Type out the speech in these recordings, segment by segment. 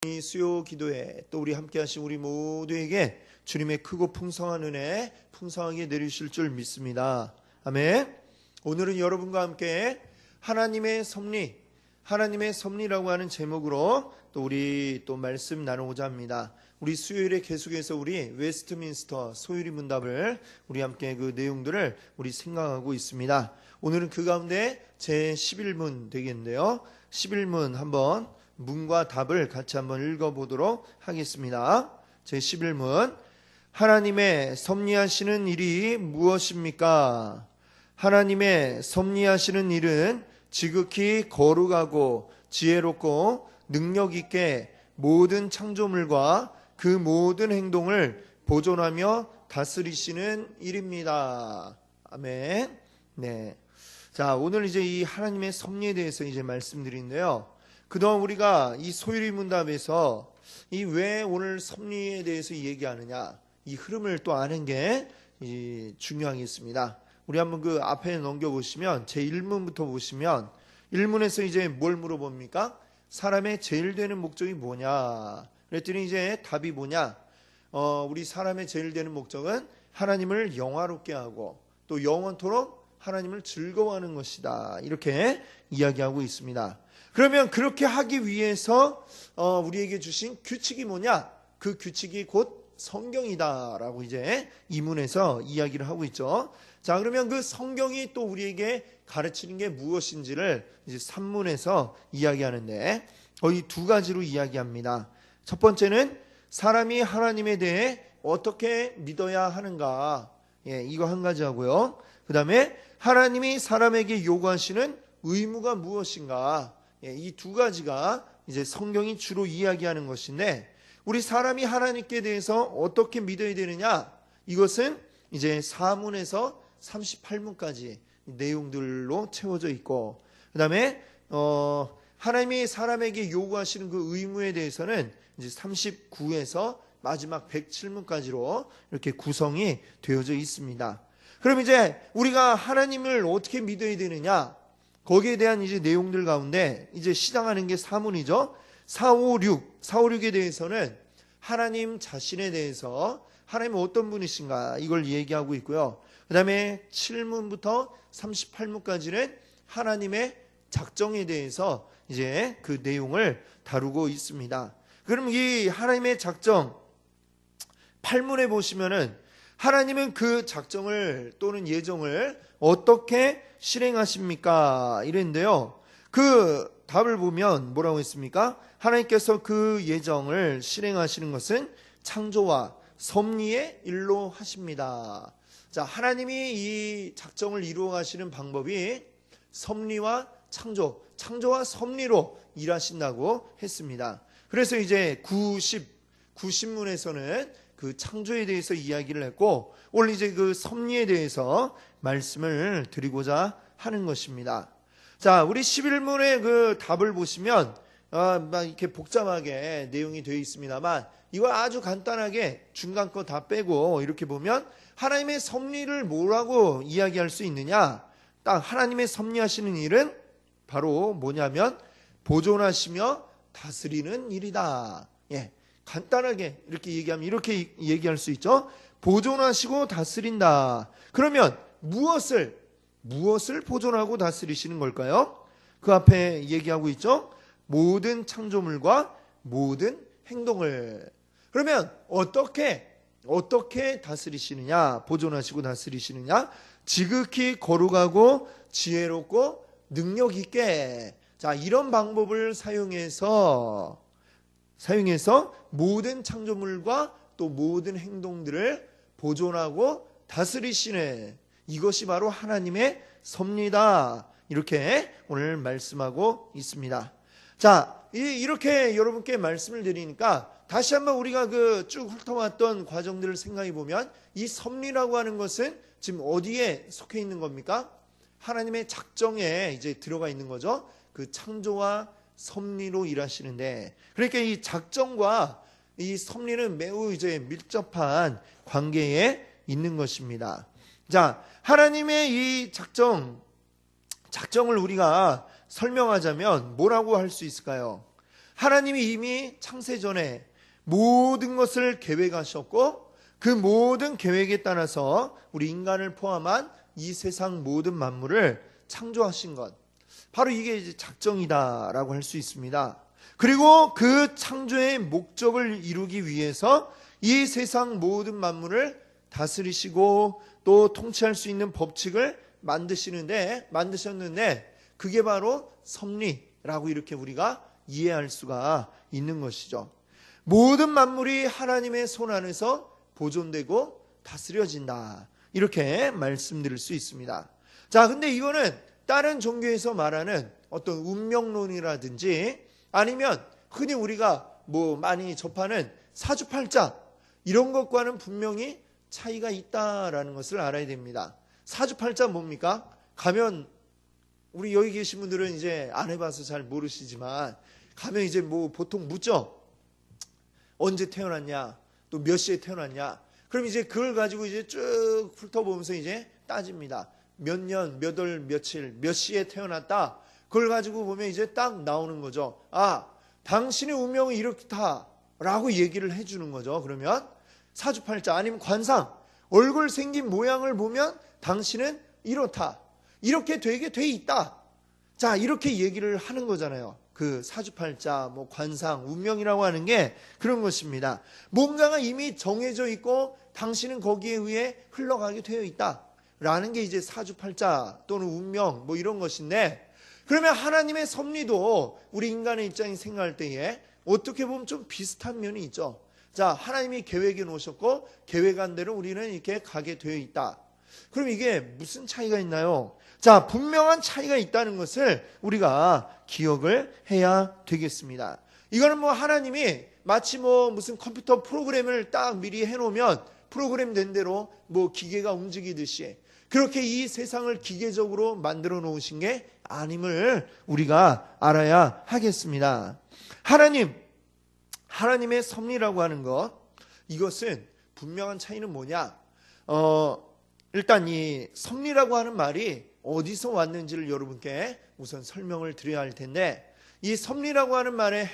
이 수요 기도에 또 우리 함께 하신 우리 모두에게 주님의 크고 풍성한 은혜 풍성하게 내리실 줄 믿습니다. 아멘. 오늘은 여러분과 함께 하나님의 섭리라고 하는 제목으로 또 우리 또 말씀 나누고자 합니다. 우리 수요일에 계속해서 우리 웨스트민스터 소유리 문답을 우리 함께 그 내용들을 우리 생각하고 있습니다. 오늘은 그 가운데 제 11문 되겠는데요. 11문 한번 문과 답을 같이 한번 읽어보도록 하겠습니다. 제 11문. 하나님의 섭리하시는 일이 무엇입니까? 하나님의 섭리하시는 일은 지극히 거룩하고 지혜롭고 능력 있게 모든 창조물과 그 모든 행동을 보존하며 다스리시는 일입니다. 아멘. 네. 자, 오늘 이제 이 하나님의 섭리에 대해서 이제 말씀드리는데요. 그동안 우리가 이 소유리 문답에서 이 왜 오늘 섭리에 대해서 얘기하느냐, 이 흐름을 또 아는 게 중요하겠습니다. 우리 한번 그 앞에 넘겨보시면 제 1문부터 보시면 1문에서 이제 뭘 물어봅니까? 사람의 제일 되는 목적이 뭐냐? 그랬더니 이제 답이 뭐냐? 우리 사람의 제일 되는 목적은 하나님을 영화롭게 하고 또 영원토록 하나님을 즐거워하는 것이다. 이렇게 이야기하고 있습니다. 그러면 그렇게 하기 위해서 우리에게 주신 규칙이 뭐냐? 그 규칙이 곧 성경이다라고 이제 이문에서 이야기를 하고 있죠. 자, 그러면 그 성경이 또 우리에게 가르치는 게 무엇인지를 이제 3문에서 이야기하는데 거의 두 가지로 이야기합니다. 첫 번째는 사람이 하나님에 대해 어떻게 믿어야 하는가, 이거 한 가지 하고요. 그 다음에 하나님이 사람에게 요구하시는 의무가 무엇인가, 이 두 가지가 이제 성경이 주로 이야기하는 것인데, 우리 사람이 하나님께 대해서 어떻게 믿어야 되느냐, 이것은 이제 4문에서 38문까지 내용들로 채워져 있고, 그 다음에 하나님이 사람에게 요구하시는 그 의무에 대해서는 이제 39에서 마지막 107문까지로 이렇게 구성이 되어져 있습니다. 그럼 이제 우리가 하나님을 어떻게 믿어야 되느냐, 거기에 대한 이제 내용들 가운데 이제 시작하는 게 4문이죠. 4, 5, 6에 대해서는 하나님 자신에 대해서 하나님은 어떤 분이신가, 이걸 얘기하고 있고요. 그 다음에 7문부터 38문까지는 하나님의 작정에 대해서 이제 그 내용을 다루고 있습니다. 그럼 이 하나님의 작정 8문에 보시면은 하나님은 그 작정을 또는 예정을 어떻게 실행하십니까? 이랬는데요. 그 답을 보면 뭐라고 했습니까? 하나님께서 그 예정을 실행하시는 것은 창조와 섭리의 일로 하십니다. 자, 하나님이 이 작정을 이루어 가시는 방법이 섭리와 창조와 섭리로 일하신다고 했습니다. 그래서 이제 90문에서는 그 창조에 대해서 이야기를 했고, 오늘 이제 그 섭리에 대해서 말씀을 드리고자 하는 것입니다. 자, 우리 11문의 그 답을 보시면 막 이렇게 복잡하게 내용이 되어 있습니다만, 이거 아주 간단하게 중간 거 다 빼고 이렇게 보면 하나님의 섭리를 뭐라고 이야기할 수 있느냐, 딱 하나님의 섭리하시는 일은 바로 뭐냐면 보존하시며 다스리는 일이다. 간단하게 이렇게 얘기하면 이렇게 얘기할 수 있죠. 보존하시고 다스린다. 그러면 무엇을 보존하고 다스리시는 걸까요? 그 앞에 얘기하고 있죠. 모든 창조물과 모든 행동을. 그러면 어떻게 다스리시느냐, 보존하시고 다스리시느냐? 지극히 거룩하고 지혜롭고 능력 있게. 자, 이런 방법을 사용해서 모든 창조물과 또 모든 행동들을 보존하고 다스리시는, 이것이 바로 하나님의 섭리다. 이렇게 오늘 말씀하고 있습니다. 자, 이렇게 여러분께 말씀을 드리니까 다시 한번 우리가 그 쭉 훑어왔던 과정들을 생각해 보면 이 섭리라고 하는 것은 지금 어디에 속해 있는 겁니까? 하나님의 작정에 이제 들어가 있는 거죠. 그 창조와 섭리로 일하시는데, 그러니까 이 작정과 이 섭리는 매우 이제 밀접한 관계에 있는 것입니다. 자, 하나님의 이 작정을 우리가 설명하자면 뭐라고 할 수 있을까요? 하나님이 이미 창세 전에 모든 것을 계획하셨고 그 모든 계획에 따라서 우리 인간을 포함한 이 세상 모든 만물을 창조하신 것, 바로 이게 이제 작정이다라고 할 수 있습니다. 그리고 그 창조의 목적을 이루기 위해서 이 세상 모든 만물을 다스리시고 또 통치할 수 있는 법칙을 만드셨는데 그게 바로 섭리라고 이렇게 우리가 이해할 수가 있는 것이죠. 모든 만물이 하나님의 손 안에서 보존되고 다스려진다, 이렇게 말씀드릴 수 있습니다. 자, 근데 이거는 다른 종교에서 말하는 어떤 운명론이라든지 아니면 흔히 우리가 많이 접하는 사주팔자 이런 것과는 분명히 차이가 있다라는 것을 알아야 됩니다. 사주팔자 뭡니까? 가면 우리 여기 계신 분들은 이제 안 해봐서 잘 모르시지만 가면 이제 보통 묻죠. 언제 태어났냐, 또 몇 시에 태어났냐. 그럼 이제 그걸 가지고 이제 쭉 훑어보면서 이제 따집니다. 몇 년, 몇 월, 며칠, 몇 시에 태어났다. 그걸 가지고 보면 이제 딱 나오는 거죠. 아, 당신의 운명은 이렇다라고 얘기를 해주는 거죠. 그러면 사주팔자 아니면 관상, 얼굴 생긴 모양을 보면 당신은 이렇다, 이렇게 되게 돼 있다. 자, 이렇게 얘기를 하는 거잖아요. 그 사주팔자, 관상, 운명이라고 하는 게 그런 것입니다. 뭔가가 이미 정해져 있고 당신은 거기에 의해 흘러가게 되어 있다 라는 게 이제 사주팔자 또는 운명 이런 것인데, 그러면 하나님의 섭리도 우리 인간의 입장에 생각할 때에 어떻게 보면 좀 비슷한 면이 있죠. 자, 하나님이 계획해 놓으셨고 계획한 대로 우리는 이렇게 가게 되어 있다. 그럼 이게 무슨 차이가 있나요? 자, 분명한 차이가 있다는 것을 우리가 기억을 해야 되겠습니다. 이거는 하나님이 마치 무슨 컴퓨터 프로그램을 딱 미리 해놓으면 프로그램 된 대로 기계가 움직이듯이 그렇게 이 세상을 기계적으로 만들어 놓으신 게 아님을 우리가 알아야 하겠습니다. 하나님의 섭리라고 하는 것, 이것은 분명한 차이는 뭐냐? 일단 이 섭리라고 하는 말이 어디서 왔는지를 여러분께 우선 설명을 드려야 할 텐데, 이 섭리라고 하는 말의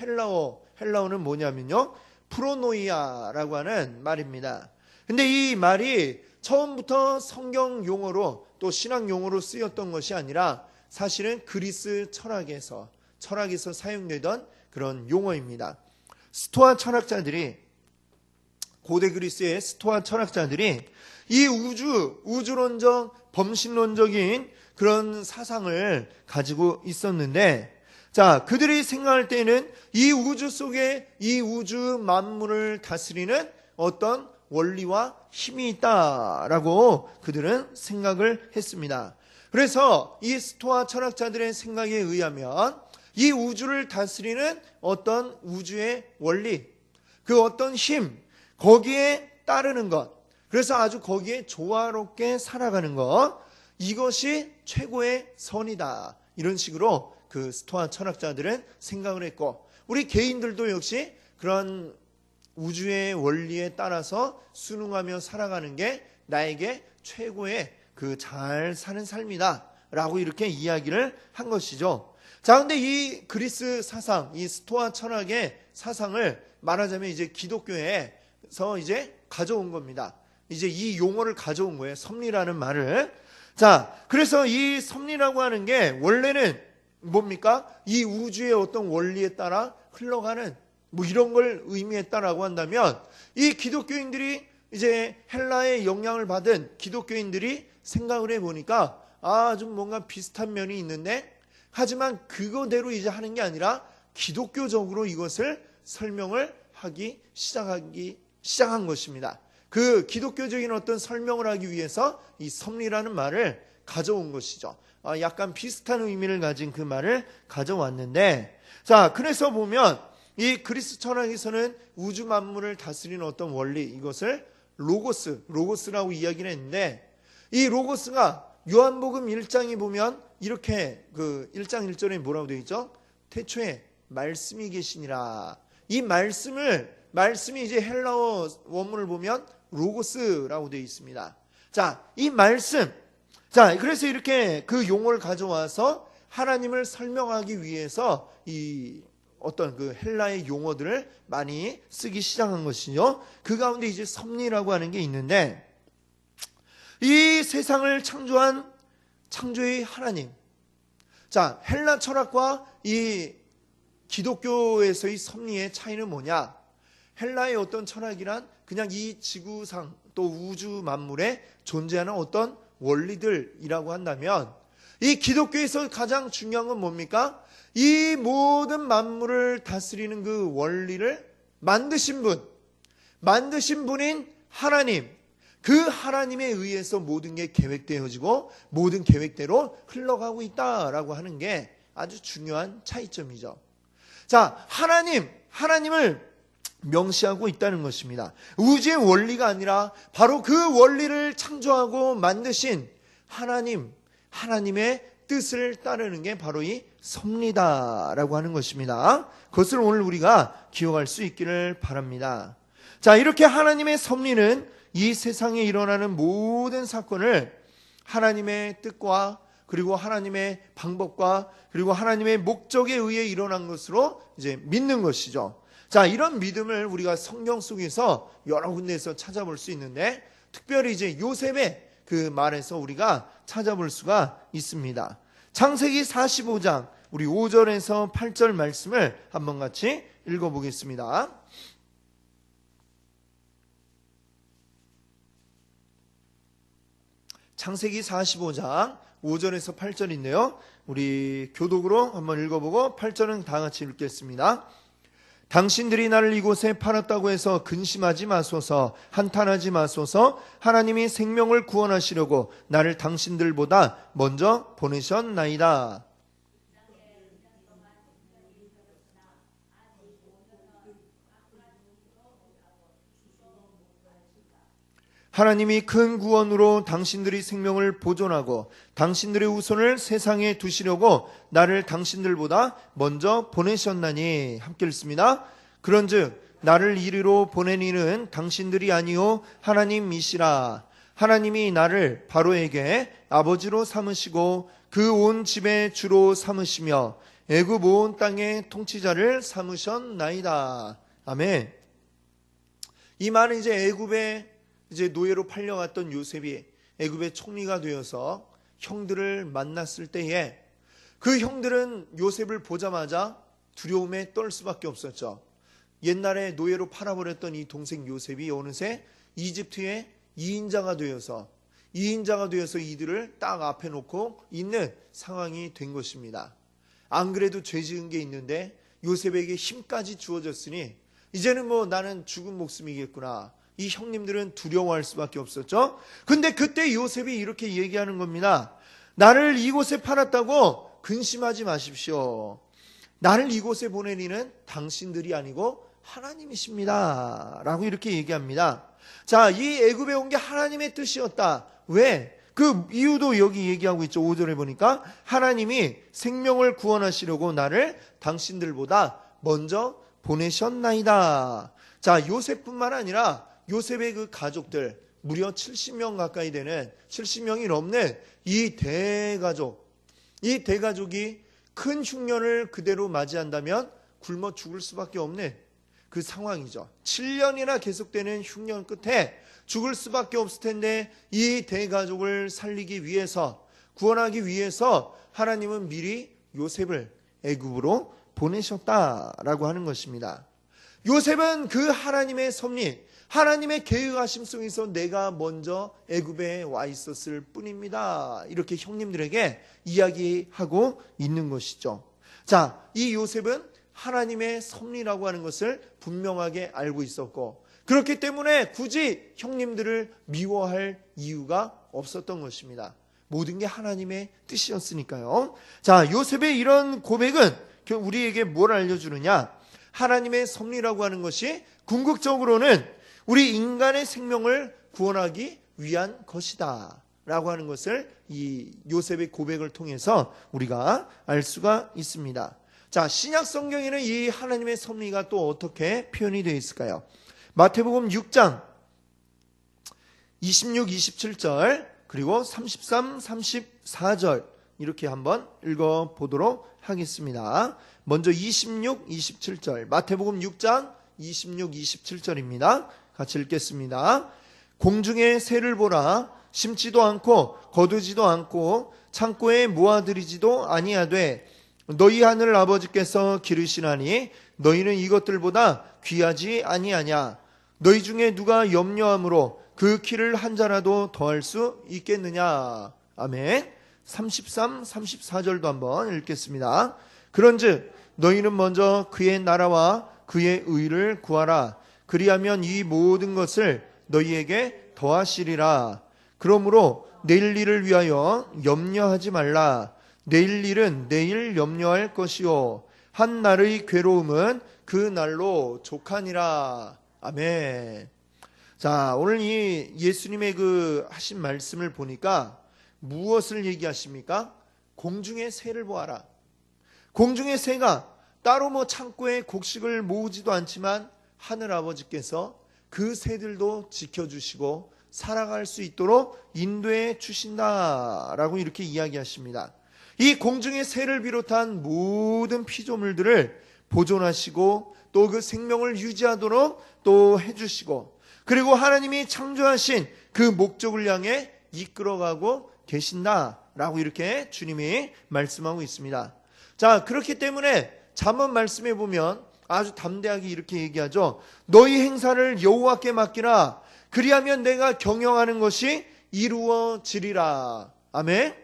헬라어는 뭐냐면요, 프로노이아라고 하는 말입니다. 근데 이 말이 처음부터 성경 용어로 또 신학 용어로 쓰였던 것이 아니라 사실은 그리스 철학에서 사용되던 그런 용어입니다. 고대 그리스의 스토아 철학자들이 이 우주론적, 범신론적인 그런 사상을 가지고 있었는데, 자, 그들이 생각할 때는 이 우주 속에 이 우주 만물을 다스리는 어떤 원리와 힘이 있다라고 그들은 생각을 했습니다. 그래서 이 스토아 철학자들의 생각에 의하면 이 우주를 다스리는 어떤 우주의 원리, 그 어떤 힘, 거기에 따르는 것, 그래서 아주 거기에 조화롭게 살아가는 것, 이것이 최고의 선이다, 이런 식으로 그 스토아 철학자들은 생각을 했고, 우리 개인들도 역시 그런 우주의 원리에 따라서 순응하며 살아가는 게 나에게 최고의 그 잘 사는 삶이다 라고 이렇게 이야기를 한 것이죠. 자, 근데 이 그리스 사상, 이 스토아 철학의 사상을 말하자면 이제 기독교에서 이제 가져온 겁니다. 이제 이 용어를 가져온 거예요, 섭리라는 말을. 자, 그래서 이 섭리라고 하는 게 원래는 뭡니까? 이 우주의 어떤 원리에 따라 흘러가는 이런 걸 의미했다라고 한다면, 이 기독교인들이 이제 헬라의 영향을 받은 기독교인들이 생각을 해보니까 좀 뭔가 비슷한 면이 있는데, 하지만 그거대로 이제 하는 게 아니라 기독교적으로 이것을 설명을 하기 시작한 것입니다. 그 기독교적인 어떤 설명을 하기 위해서 이 섭리라는 말을 가져온 것이죠. 약간 비슷한 의미를 가진 그 말을 가져왔는데, 자, 그래서 보면 이 그리스 철학에서는 우주 만물을 다스리는 어떤 원리, 이것을 로고스라고 이야기를 했는데, 이 로고스가 요한복음 1장에 보면 이렇게 그 1장 1절에 뭐라고 되어 있죠? 태초에 말씀이 계시니라. 이 말씀이 이제 헬라어 원문을 보면 로고스라고 되어 있습니다. 자, 이 말씀. 자, 그래서 이렇게 그 용어를 가져와서 하나님을 설명하기 위해서 이 어떤 그 헬라의 용어들을 많이 쓰기 시작한 것이죠. 그 가운데 이제 섭리라고 하는 게 있는데, 이 세상을 창조한 창조의 하나님. 자, 헬라 철학과 이 기독교에서의 섭리의 차이는 뭐냐? 헬라의 어떤 철학이란 그냥 이 지구상 또 우주 만물에 존재하는 어떤 원리들이라고 한다면, 이 기독교에서 가장 중요한 건 뭡니까? 이 모든 만물을 다스리는 그 원리를 만드신 분인 하나님, 그 하나님에 의해서 모든 게 계획되어지고 모든 계획대로 흘러가고 있다라고 하는 게 아주 중요한 차이점이죠. 자, 하나님을 명시하고 있다는 것입니다. 우주의 원리가 아니라 바로 그 원리를 창조하고 만드신 하나님의 뜻을 따르는 게 바로 이 섭리다라고 하는 것입니다. 그것을 오늘 우리가 기억할 수 있기를 바랍니다. 자, 이렇게 하나님의 섭리는 이 세상에 일어나는 모든 사건을 하나님의 뜻과 그리고 하나님의 방법과 그리고 하나님의 목적에 의해 일어난 것으로 이제 믿는 것이죠. 자, 이런 믿음을 우리가 성경 속에서 여러 군데에서 찾아볼 수 있는데, 특별히 이제 요셉의 그 말에서 우리가 찾아볼 수가 있습니다. 창세기 45장 우리 5절에서 8절 말씀을 한번 같이 읽어보겠습니다. 창세기 45장 5절에서 8절인데요. 우리 교독으로 한번 읽어보고 8절은 다 같이 읽겠습니다. 당신들이 나를 이곳에 팔았다고 해서 근심하지 마소서, 한탄하지 마소서. 하나님이 생명을 구원하시려고 나를 당신들보다 먼저 보내셨나이다. 하나님이 큰 구원으로 당신들이 생명을 보존하고 당신들의 후손을 세상에 두시려고 나를 당신들보다 먼저 보내셨나니. 함께 읽습니다. 그런즉 나를 이리로 보낸 이는 당신들이 아니요 하나님이시라. 하나님이 나를 바로에게 아버지로 삼으시고 그 온 집의 주로 삼으시며 애굽 온 땅의 통치자를 삼으셨나이다. 아멘. 이 말은 이제 애굽의 이제 노예로 팔려갔던 요셉이 애굽의 총리가 되어서 형들을 만났을 때에 그 형들은 요셉을 보자마자 두려움에 떨 수밖에 없었죠. 옛날에 노예로 팔아버렸던 이 동생 요셉이 어느새 이집트의 2인자가 되어서 이들을 딱 앞에 놓고 있는 상황이 된 것입니다. 안 그래도 죄 지은 게 있는데 요셉에게 힘까지 주어졌으니 이제는 뭐 나는 죽은 목숨이겠구나. 이 형님들은 두려워할 수밖에 없었죠. 근데 그때 요셉이 이렇게 얘기하는 겁니다. 나를 이곳에 팔았다고 근심하지 마십시오. 나를 이곳에 보낸 이는 당신들이 아니고 하나님이십니다. 라고 이렇게 얘기합니다. 자, 이 애굽에 온 게 하나님의 뜻이었다. 왜? 그 이유도 여기 얘기하고 있죠. 5절에 보니까 하나님이 생명을 구원하시려고 나를 당신들보다 먼저 보내셨나이다. 자, 요셉뿐만 아니라 요셉의 그 가족들 무려 70명 가까이 되는 70명이 넘는 이 대가족이 큰 흉년을 그대로 맞이한다면 굶어 죽을 수밖에 없는 그 상황이죠. 7년이나 계속되는 흉년 끝에 죽을 수밖에 없을 텐데 이 대가족을 살리기 위해서 구원하기 위해서 하나님은 미리 요셉을 애굽으로 보내셨다라고 하는 것입니다. 요셉은 그 하나님의 섭리, 하나님의 계획하심 속에서 내가 먼저 애굽에 와 있었을 뿐입니다. 이렇게 형님들에게 이야기하고 있는 것이죠. 자, 이 요셉은 하나님의 섭리라고 하는 것을 분명하게 알고 있었고 그렇기 때문에 굳이 형님들을 미워할 이유가 없었던 것입니다. 모든 게 하나님의 뜻이었으니까요. 자, 요셉의 이런 고백은 우리에게 뭘 알려주느냐? 하나님의 섭리라고 하는 것이 궁극적으로는 우리 인간의 생명을 구원하기 위한 것이다 라고 하는 것을 이 요셉의 고백을 통해서 우리가 알 수가 있습니다. 자, 신약 성경에는 이 하나님의 섭리가 또 어떻게 표현이 되어 있을까요? 마태복음 6장 26, 27절 그리고 33, 34절 이렇게 한번 읽어보도록 하겠습니다. 먼저 26, 27절, 마태복음 6장 26, 27절입니다. 같이 읽겠습니다. 공중의 새를 보라. 심지도 않고 거두지도 않고 창고에 모아들이지도 아니하되 너희 하늘 아버지께서 기르시나니 너희는 이것들보다 귀하지 아니하냐. 너희 중에 누가 염려함으로 그 키를 한 자라도 더할 수 있겠느냐. 아멘. 33, 34절도 한번 읽겠습니다. 그런즉 너희는 먼저 그의 나라와 그의 의를 구하라. 그리하면 이 모든 것을 너희에게 더하시리라. 그러므로 내일 일을 위하여 염려하지 말라. 내일 일은 내일 염려할 것이요 한 날의 괴로움은 그 날로 족하니라. 아멘. 자, 오늘 이 예수님의 그 하신 말씀을 보니까 무엇을 얘기하십니까? 공중의 새를 보아라. 공중의 새가 따로 뭐 창고에 곡식을 모으지도 않지만 하늘 아버지께서 그 새들도 지켜주시고 살아갈 수 있도록 인도해 주신다라고 이렇게 이야기하십니다. 이 공중의 새를 비롯한 모든 피조물들을 보존하시고 또 그 생명을 유지하도록 또 해주시고, 그리고 하나님이 창조하신 그 목적을 향해 이끌어가고 계신다라고 이렇게 주님이 말씀하고 있습니다. 자, 그렇기 때문에 잠언 말씀에 보면 아주 담대하게 이렇게 얘기하죠. 너희 행사를 여호와께 맡기라. 그리하면 내가 경영하는 것이 이루어지리라. 아멘.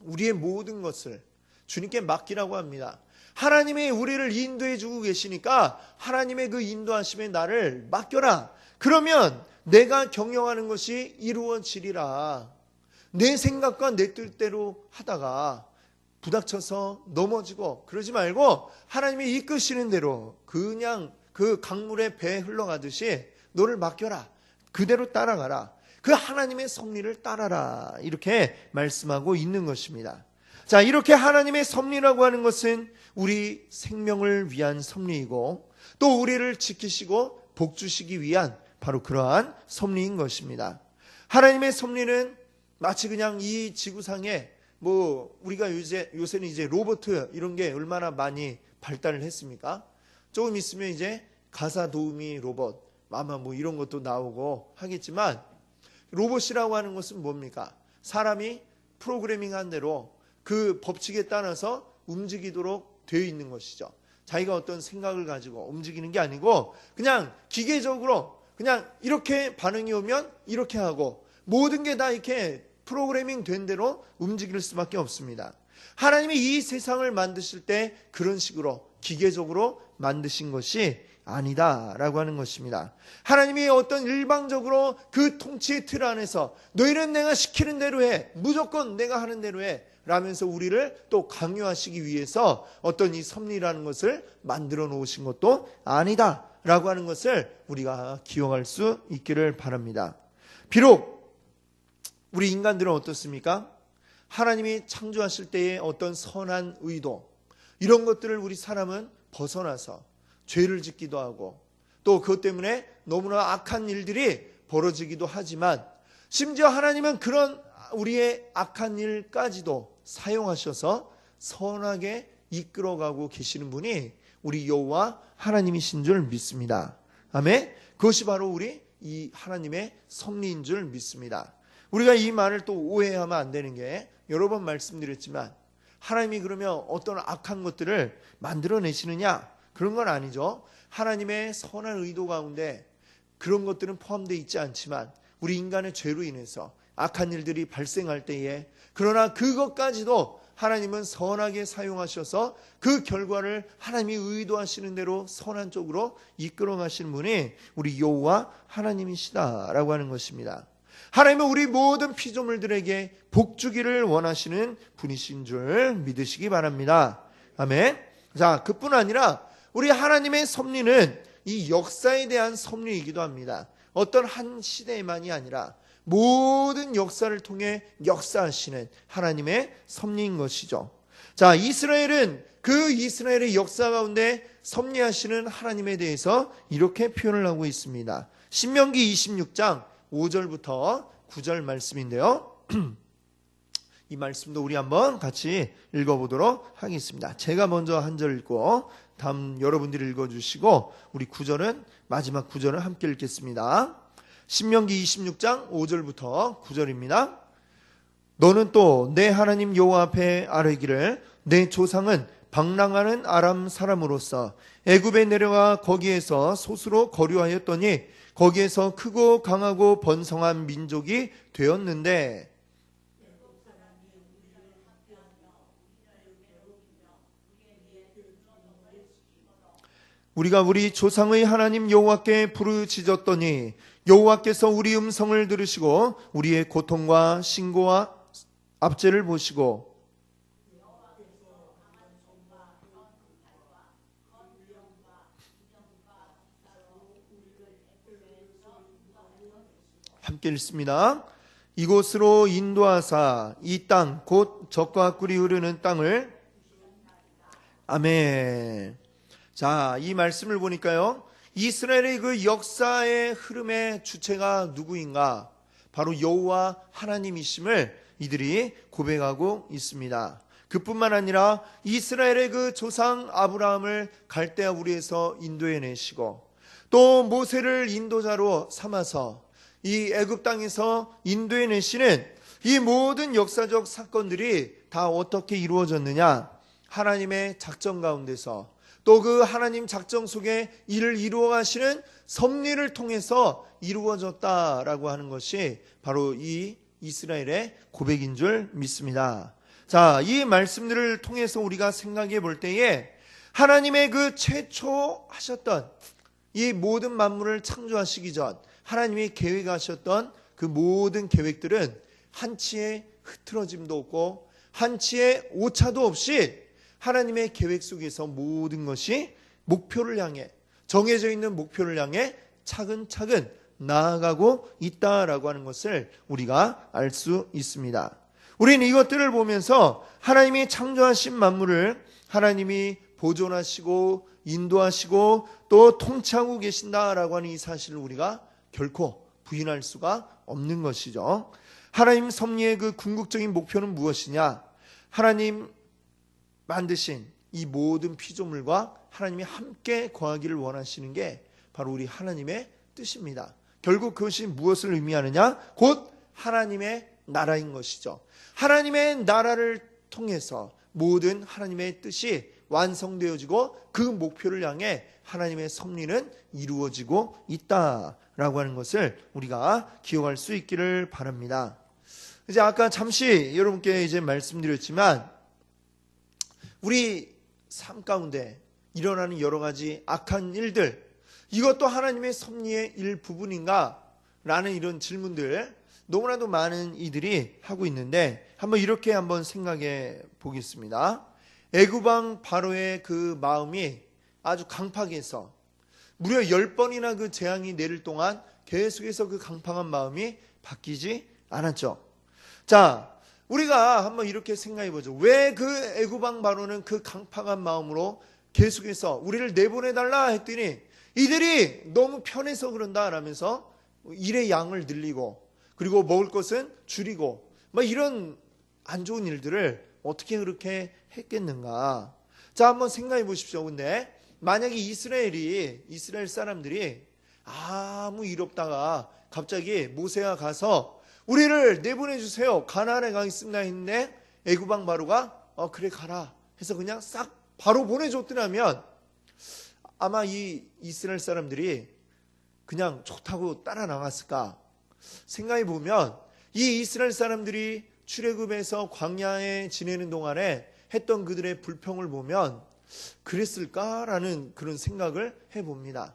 우리의 모든 것을 주님께 맡기라고 합니다. 하나님이 우리를 인도해 주고 계시니까 하나님의 그 인도하심에 나를 맡겨라. 그러면 내가 경영하는 것이 이루어지리라. 내 생각과 내 뜻대로 하다가 부닥쳐서 넘어지고 그러지 말고 하나님이 이끄시는 대로 그냥 그 강물에 배 흘러가듯이 너를 맡겨라. 그대로 따라가라. 그 하나님의 섭리를 따라라. 이렇게 말씀하고 있는 것입니다. 자, 이렇게 하나님의 섭리라고 하는 것은 우리 생명을 위한 섭리이고 또 우리를 지키시고 복주시기 위한 바로 그러한 섭리인 것입니다. 하나님의 섭리는 마치 그냥 이 지구상에 뭐 우리가 요새는 이제 로봇 이런 게 얼마나 많이 발달을 했습니까? 조금 있으면 이제 가사 도우미 로봇 아마 뭐 이런 것도 나오고 하겠지만, 로봇이라고 하는 것은 뭡니까? 사람이 프로그래밍한 대로 그 법칙에 따라서 움직이도록 되어 있는 것이죠. 자기가 어떤 생각을 가지고 움직이는 게 아니고 그냥 기계적으로 그냥 이렇게 반응이 오면 이렇게 하고 모든 게 다 이렇게 프로그래밍 된 대로 움직일 수밖에 없습니다. 하나님이 이 세상을 만드실 때 그런 식으로 기계적으로 만드신 것이 아니다라고 하는 것입니다. 하나님이 어떤 일방적으로 그 통치의 틀 안에서 너희는 내가 시키는 대로 해, 무조건 내가 하는 대로 해 라면서 우리를 또 강요하시기 위해서 어떤 이 섭리라는 것을 만들어 놓으신 것도 아니다라고 하는 것을 우리가 기억할 수 있기를 바랍니다. 비록 우리 인간들은 어떻습니까? 하나님이 창조하실 때의 어떤 선한 의도, 이런 것들을 우리 사람은 벗어나서 죄를 짓기도 하고 또 그것 때문에 너무나 악한 일들이 벌어지기도 하지만, 심지어 하나님은 그런 우리의 악한 일까지도 사용하셔서 선하게 이끌어가고 계시는 분이 우리 여호와 하나님이신 줄 믿습니다. 아멘. 그것이 바로 우리 이 하나님의 섭리인 줄 믿습니다. 우리가 이 말을 또 오해하면 안 되는 게, 여러 번 말씀드렸지만 하나님이 그러면 어떤 악한 것들을 만들어내시느냐, 그런 건 아니죠. 하나님의 선한 의도 가운데 그런 것들은 포함되어 있지 않지만 우리 인간의 죄로 인해서 악한 일들이 발생할 때에, 그러나 그것까지도 하나님은 선하게 사용하셔서 그 결과를 하나님이 의도하시는 대로 선한 쪽으로 이끌어 가시는 분이 우리 여호와 하나님이시다라고 하는 것입니다. 하나님은 우리 모든 피조물들에게 복 주기를 원하시는 분이신 줄 믿으시기 바랍니다. 아멘. 자, 그뿐 아니라 우리 하나님의 섭리는 이 역사에 대한 섭리이기도 합니다. 어떤 한 시대만이 아니라 모든 역사를 통해 역사하시는 하나님의 섭리인 것이죠. 자, 이스라엘은 그 이스라엘의 역사 가운데 섭리하시는 하나님에 대해서 이렇게 표현을 하고 있습니다. 신명기 26장 5절부터 9절 말씀인데요. 이 말씀도 우리 한번 같이 읽어보도록 하겠습니다. 제가 먼저 한 절 읽고 다음 여러분들이 읽어주시고 우리 마지막 9절을 함께 읽겠습니다. 신명기 26장 5절부터 9절입니다. 너는 또 내 하나님 여호와 앞에 아뢰기를 내 조상은 방랑하는 아람 사람으로서 애굽에 내려가 거기에서 솥으로 거류하였더니 거기에서 크고 강하고 번성한 민족이 되었는데 우리가 우리 조상의 하나님 여호와께 부르짖었더니 여호와께서 우리 음성을 들으시고 우리의 고통과 신고와 압제를 보시고 함께 읽습니다. 이곳으로 인도하사 이 땅 곧 젖과 꿀이 흐르는 땅을 아멘. 자, 이 말씀을 보니까요, 이스라엘의 그 역사의 흐름의 주체가 누구인가? 바로 여호와 하나님이심을 이들이 고백하고 있습니다. 그뿐만 아니라 이스라엘의 그 조상 아브라함을 갈대아 우리에서 인도해내시고 또 모세를 인도자로 삼아서 이 애굽 땅에서 인도해내시는 이 모든 역사적 사건들이 다 어떻게 이루어졌느냐? 하나님의 작전 가운데서 또 그 하나님 작정 속에 이를 이루어 가시는 섭리를 통해서 이루어졌다라고 하는 것이 바로 이 이스라엘의 고백인 줄 믿습니다. 자, 이 말씀들을 통해서 우리가 생각해 볼 때에 하나님의 그 최초 하셨던 이 모든 만물을 창조하시기 전 하나님이 계획하셨던 그 모든 계획들은 한치의 흐트러짐도 없고 한치의 오차도 없이 하나님의 계획 속에서 모든 것이 목표를 향해 정해져 있는 목표를 향해 차근차근 나아가고 있다라고 하는 것을 우리가 알 수 있습니다. 우리는 이것들을 보면서 하나님이 창조하신 만물을 하나님이 보존하시고 인도하시고 또 통치하고 계신다라고 하는 이 사실을 우리가 결코 부인할 수가 없는 것이죠. 하나님 섭리의 그 궁극적인 목표는 무엇이냐? 하나님 만드신 이 모든 피조물과 하나님이 함께 거하기를 원하시는 게 바로 우리 하나님의 뜻입니다. 결국 그것이 무엇을 의미하느냐? 곧 하나님의 나라인 것이죠. 하나님의 나라를 통해서 모든 하나님의 뜻이 완성되어지고 그 목표를 향해 하나님의 섭리는 이루어지고 있다라고 하는 것을 우리가 기억할 수 있기를 바랍니다. 이제 아까 잠시 여러분께 이제 말씀드렸지만 우리 삶 가운데 일어나는 여러 가지 악한 일들, 이것도 하나님의 섭리의 일부분인가? 라는 이런 질문들 너무나도 많은 이들이 하고 있는데 한번 이렇게 한번 생각해 보겠습니다. 애굽 왕 바로의 그 마음이 아주 강팍해서 무려 10번이나 그 재앙이 내릴 동안 계속해서 그 강팍한 마음이 바뀌지 않았죠. 자, 우리가 한번 이렇게 생각해 보죠. 왜 그 애굽 왕 바로는 그 강팍한 마음으로 계속해서 우리를 내보내달라 했더니 이들이 너무 편해서 그런다 라면서 일의 양을 늘리고 그리고 먹을 것은 줄이고 이런 안 좋은 일들을 어떻게 그렇게 했겠는가? 자, 한번 생각해 보십시오. 근데 만약에 이스라엘 사람들이 아무 일 없다가 갑자기 모세가 가서 우리를 내보내주세요, 가나안에 가겠습니다 했는데 애굽 왕 바로가 그래 가라 해서 그냥 싹 바로 보내줬더라면 아마 이 이스라엘 사람들이 그냥 좋다고 따라 나갔을까? 생각해 보면 이 이스라엘 사람들이 출애굽에서 광야에 지내는 동안에 했던 그들의 불평을 보면 그랬을까라는 그런 생각을 해봅니다.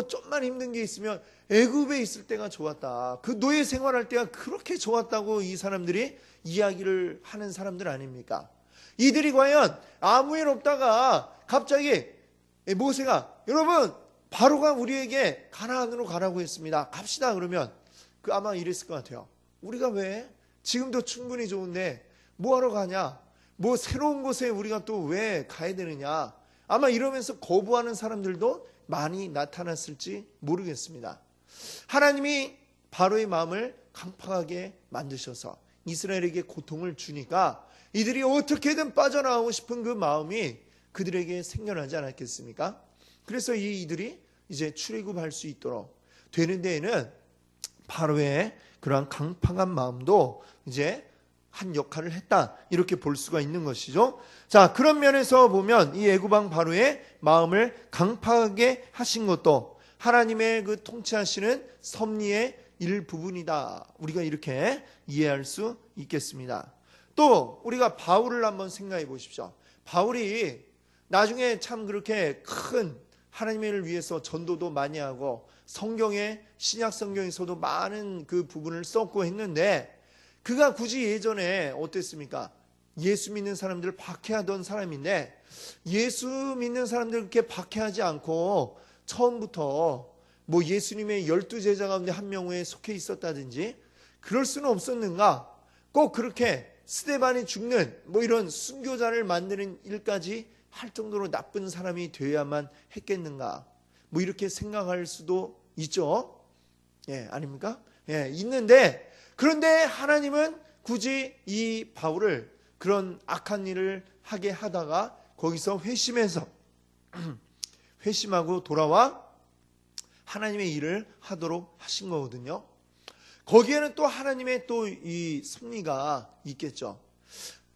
좀만 힘든 게 있으면 애굽에 있을 때가 좋았다, 그 노예 생활할 때가 그렇게 좋았다고 이 사람들이 이야기를 하는 사람들 아닙니까? 이들이 과연 아무 일 없다가 갑자기 모세가 여러분 바로가 우리에게 가나안으로 가라고 했습니다, 갑시다 그러면 아마 이랬을 것 같아요. 우리가 왜 지금도 충분히 좋은데 뭐하러 가냐, 새로운 곳에 우리가 또 왜 가야 되느냐, 아마 이러면서 거부하는 사람들도 많이 나타났을지 모르겠습니다. 하나님이 바로의 마음을 강팍하게 만드셔서 이스라엘에게 고통을 주니까 이들이 어떻게든 빠져나가고 싶은 그 마음이 그들에게 생겨나지 않았겠습니까? 그래서 이들이 이제 출애굽할 수 있도록 되는 데에는 바로의 그러한 강팍한 마음도 이제 한 역할을 했다, 이렇게 볼 수가 있는 것이죠. 자, 그런 면에서 보면 이 애굽왕 바로의 마음을 강팍하게 하신 것도 하나님의 그 통치하시는 섭리의 일부분이다, 우리가 이렇게 이해할 수 있겠습니다. 또 우리가 바울을 한번 생각해 보십시오. 바울이 나중에 참 그렇게 큰 하나님의 일을 위해서 전도도 많이 하고 성경에, 신약 성경에서도 많은 그 부분을 썼고 했는데, 그가 굳이 예전에 어땠습니까? 예수 믿는 사람들을 박해하던 사람인데, 예수 믿는 사람들 그렇게 박해하지 않고 처음부터 뭐 예수님의 12제자 가운데 한 명에 속해 있었다든지 그럴 수는 없었는가? 꼭 그렇게 스데반이 죽는 뭐 이런 순교자를 만드는 일까지 할 정도로 나쁜 사람이 되어야만 했겠는가? 뭐 이렇게 생각할 수도 있죠. 예, 아닙니까? 예, 있는데, 그런데 하나님은 굳이 이 바울을 그런 악한 일을 하게 하다가 거기서 회심하고 돌아와 하나님의 일을 하도록 하신 거거든요. 거기에는 또 하나님의 또 이 섭리가 있겠죠.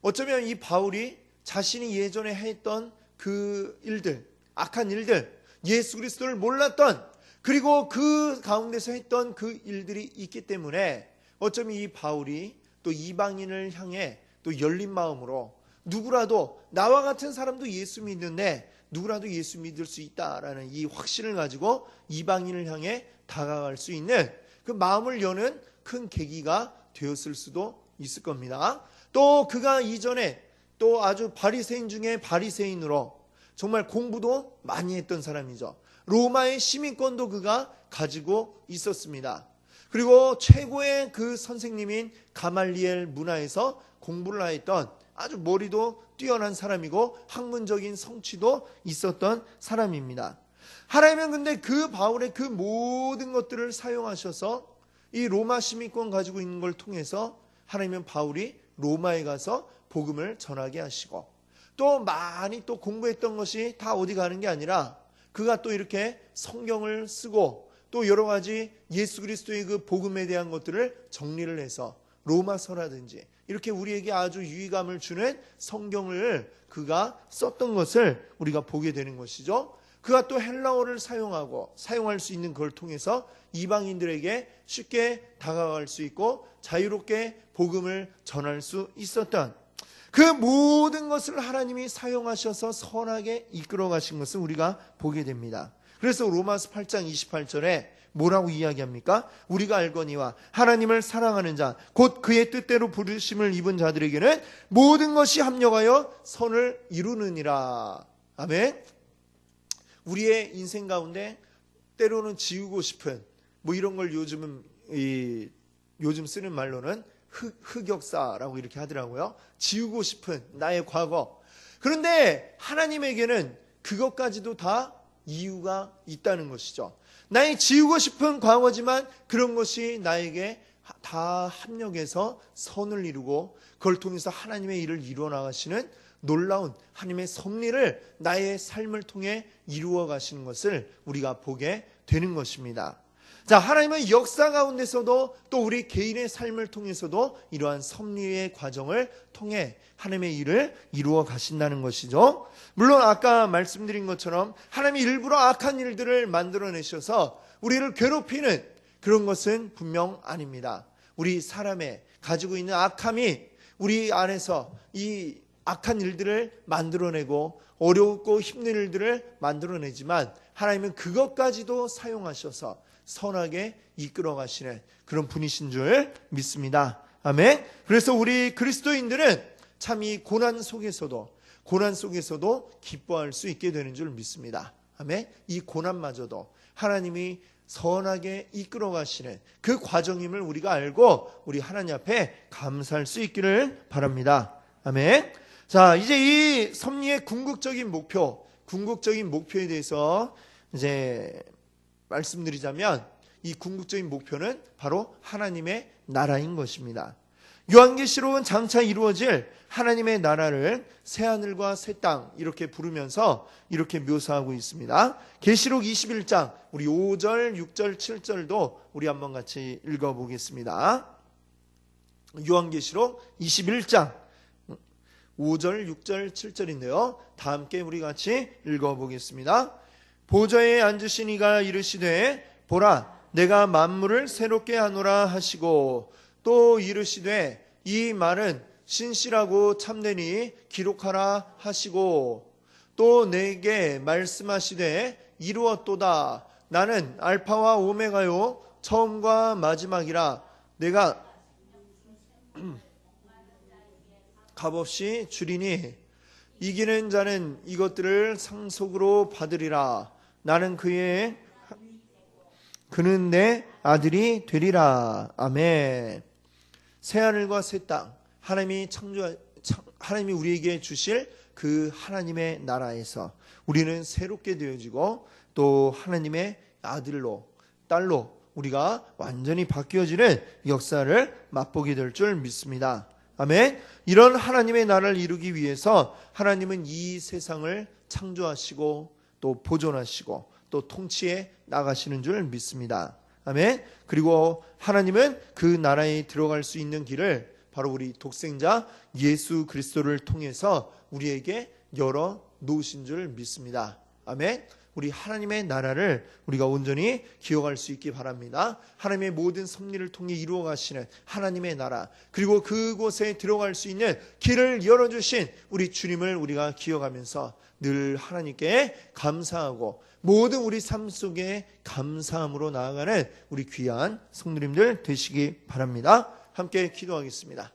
어쩌면 이 바울이 자신이 예전에 했던 그 일들, 악한 일들, 예수 그리스도를 몰랐던, 그리고 그 가운데서 했던 그 일들이 있기 때문에 어쩌면 이 바울이 또 이방인을 향해 또 열린 마음으로, 누구라도 나와 같은 사람도 예수 믿는데 누구라도 예수 믿을 수 있다라는 이 확신을 가지고 이방인을 향해 다가갈 수 있는 그 마음을 여는 큰 계기가 되었을 수도 있을 겁니다. 또 그가 이전에 또 아주 바리새인 중에 바리새인으로 정말 공부도 많이 했던 사람이죠. 로마의 시민권도 그가 가지고 있었습니다. 그리고 최고의 그 선생님인 가말리엘 문화에서 공부를 하였던 아주 머리도 뛰어난 사람이고 학문적인 성취도 있었던 사람입니다. 하나님은 근데 그 바울의 그 모든 것들을 사용하셔서 이 로마 시민권 가지고 있는 걸 통해서 하나님은 바울이 로마에 가서 복음을 전하게 하시고, 또 많이 또 공부했던 것이 다 어디 가는 게 아니라 그가 또 이렇게 성경을 쓰고 또 여러 가지 예수 그리스도의 그 복음에 대한 것들을 정리를 해서 로마서라든지 이렇게 우리에게 아주 유의감을 주는 성경을 그가 썼던 것을 우리가 보게 되는 것이죠. 그가 또 헬라어를 사용할 수 있는 걸 통해서 이방인들에게 쉽게 다가갈 수 있고 자유롭게 복음을 전할 수 있었던 그 모든 것을 하나님이 사용하셔서 선하게 이끌어 가신 것을 우리가 보게 됩니다. 그래서 로마서 8장 28절에 뭐라고 이야기합니까? 우리가 알거니와 하나님을 사랑하는 자 곧 그의 뜻대로 부르심을 입은 자들에게는 모든 것이 합력하여 선을 이루느니라. 아멘. 우리의 인생 가운데 때로는 지우고 싶은 뭐 이런 걸 요즘 쓰는 말로는 흑역사라고 이렇게 하더라고요. 지우고 싶은 나의 과거. 그런데 하나님에게는 그것까지도 다 이유가 있다는 것이죠. 나의 지우고 싶은 과거지만 그런 것이 나에게 다 합력해서 선을 이루고 그걸 통해서 하나님의 일을 이루어 나가시는 놀라운 하나님의 섭리를 나의 삶을 통해 이루어 가시는 것을 우리가 보게 되는 것입니다. 자, 하나님은 역사 가운데서도 또 우리 개인의 삶을 통해서도 이러한 섭리의 과정을 통해 하나님의 일을 이루어 가신다는 것이죠. 물론 아까 말씀드린 것처럼 하나님이 일부러 악한 일들을 만들어내셔서 우리를 괴롭히는 그런 것은 분명 아닙니다. 우리 사람의 가지고 있는 악함이 우리 안에서 이 악한 일들을 만들어내고 어렵고 힘든 일들을 만들어내지만 하나님은 그것까지도 사용하셔서 선하게 이끌어 가시는 그런 분이신 줄 믿습니다. 아멘. 그래서 우리 그리스도인들은 참 이 고난 속에서도 기뻐할 수 있게 되는 줄 믿습니다. 아멘. 이 고난마저도 하나님이 선하게 이끌어 가시는 그 과정임을 우리가 알고 우리 하나님 앞에 감사할 수 있기를 바랍니다. 아멘. 자, 이제 이 섭리의 궁극적인 목표에 대해서 이제 말씀드리자면 이 궁극적인 목표는 바로 하나님의 나라인 것입니다. 요한계시록은 장차 이루어질 하나님의 나라를 새하늘과 새 땅 이렇게 부르면서 이렇게 묘사하고 있습니다. 계시록 21장 우리 5절, 6절, 7절도 우리 한번 같이 읽어보겠습니다. 요한계시록 21장 5절, 6절, 7절인데요. 다 함께 우리 같이 읽어보겠습니다. 보좌에 앉으신 이가 이르시되 보라 내가 만물을 새롭게 하노라 하시고 또 이르시되 이 말은 신실하고 참되니 기록하라 하시고 또 내게 말씀하시되 이루었도다 나는 알파와 오메가요 처음과 마지막이라 내가 값없이 주리니 이기는 자는 이것들을 상속으로 받으리라 나는 그는 내 아들이 되리라. 아멘. 새하늘과 새 땅 하나님이 우리에게 주실 그 하나님의 나라에서 우리는 새롭게 되어지고 또 하나님의 아들로 딸로 우리가 완전히 바뀌어지는 역사를 맛보게 될 줄 믿습니다. 아멘. 이런 하나님의 나라를 이루기 위해서 하나님은 이 세상을 창조하시고 또 보존하시고 또 통치해 나가시는 줄 믿습니다. 아멘. 그리고 하나님은 그 나라에 들어갈 수 있는 길을 바로 우리 독생자 예수 그리스도를 통해서 우리에게 열어 놓으신 줄 믿습니다. 아멘. 우리 하나님의 나라를 우리가 온전히 기억할 수 있기 바랍니다. 하나님의 모든 섭리를 통해 이루어 가시는 하나님의 나라, 그리고 그곳에 들어갈 수 있는 길을 열어주신 우리 주님을 우리가 기억하면서 늘 하나님께 감사하고 모든 우리 삶 속에 감사함으로 나아가는 우리 귀한 성도님들 되시기 바랍니다. 함께 기도하겠습니다.